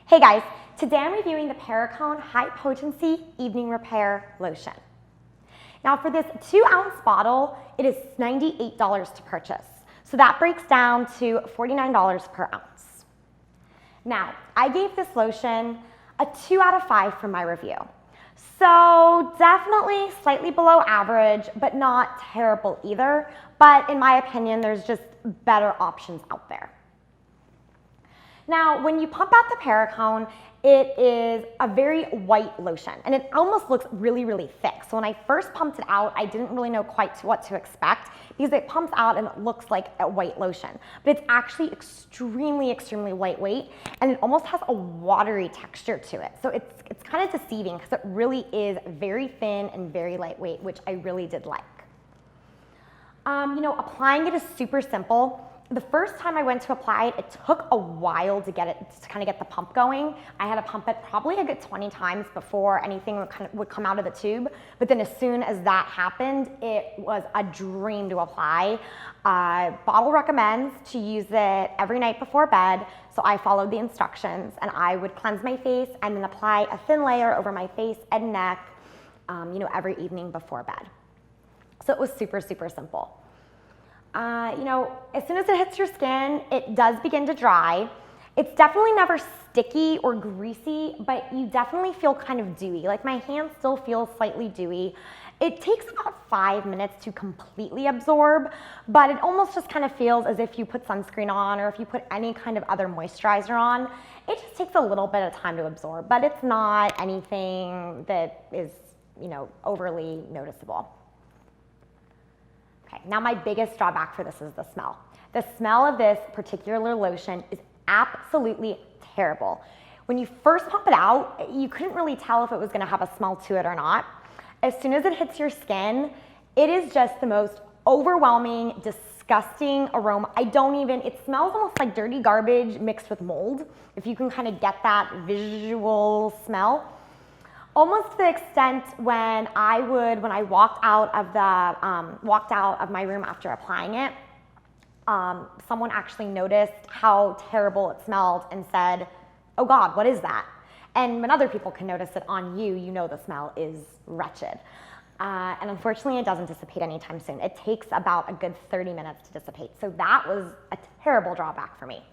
Hey guys, today I'm reviewing the Perricone High Potency Evening Repair Lotion. Now for this 2-ounce bottle, it is $98 to purchase. So that breaks down to $49 per ounce. Now, I gave this lotion a 2 out of 5 for my review. So definitely slightly below average, but not terrible either. But in my opinion, there's just better options out there. Now, when you pump out the Perricone, it is a very white lotion, and it almost looks really, really thick. So when I first pumped it out, I didn't really know quite what to expect because it pumps out and it looks like a white lotion. But it's actually extremely, extremely lightweight, and it almost has a watery texture to it. So it's kind of deceiving because it really is very thin and very lightweight, which I really did like. Applying it is super simple. The first time I went to apply it, it took a while to kind of get the pump going. I had to pump it probably a good 20 times before anything would come out of the tube. But then as soon as that happened, it was a dream to apply. Bottle recommends to use it every night before bed. So I followed the instructions, and I would cleanse my face and then apply a thin layer over my face and neck, every evening before bed. So it was super, super simple. As soon as it hits your skin, it does begin to dry. It's definitely never sticky or greasy, but you definitely feel kind of dewy. Like my hands still feel slightly dewy. It takes about 5 minutes to completely absorb, but it almost just kind of feels as if you put sunscreen on or if you put any kind of other moisturizer on. It just takes a little bit of time to absorb, but it's not anything that is, overly noticeable. Okay, now my biggest drawback for this is the smell. The smell of this particular lotion is absolutely terrible. When you first pump it out, you couldn't really tell if it was gonna have a smell to it or not. As soon as it hits your skin, it is just the most overwhelming, disgusting aroma. It smells almost like dirty garbage mixed with mold, if you can kind of get that visual smell. Almost to the extent when I walked out of my room after applying it, someone actually noticed how terrible it smelled and said, "Oh God, what is that?" And when other people can notice it on you, the smell is wretched. And unfortunately, it doesn't dissipate anytime soon. It takes about a good 30 minutes to dissipate. So that was a terrible drawback for me.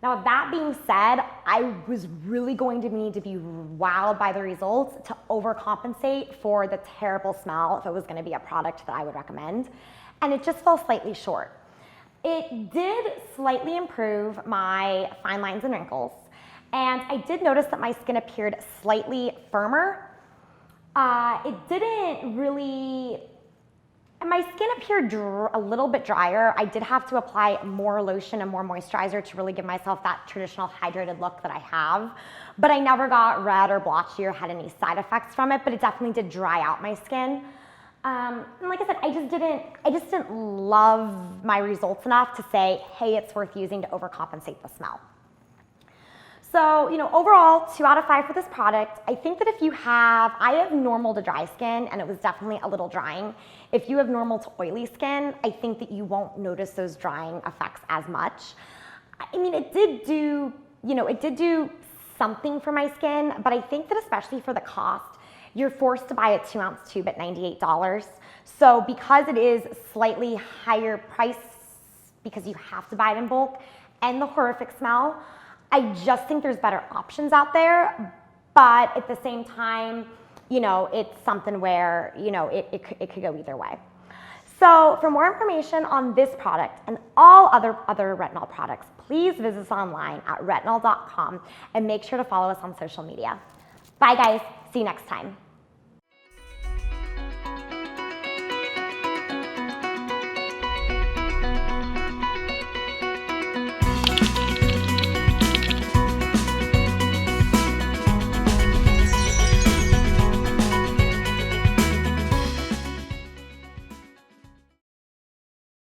Now, that being said, I was really going to need to be wowed by the results to overcompensate for the terrible smell if it was going to be a product that I would recommend. And it just fell slightly short. It did slightly improve my fine lines and wrinkles. And I did notice that my skin appeared slightly firmer. My skin appeared a little bit drier. I did have to apply more lotion and more moisturizer to really give myself that traditional hydrated look that I have. But I never got red or blotchy or had any side effects from it, but it definitely did dry out my skin. And like I said, I just didn't love my results enough to say, hey, it's worth using to overcompensate the smell. So, overall, 2 out of 5 for this product. I think that I have normal to dry skin, and it was definitely a little drying. If you have normal to oily skin, I think that you won't notice those drying effects as much. It did do something for my skin, but I think that especially for the cost, you're forced to buy a 2-ounce tube at $98. So because it is slightly higher price because you have to buy it in bulk and the horrific smell, I just think there's better options out there, but at the same time, it's something where, it could go either way. So for more information on this product and all other retinol products, please visit us online at Retinol.com and make sure to follow us on social media. Bye guys, see you next time.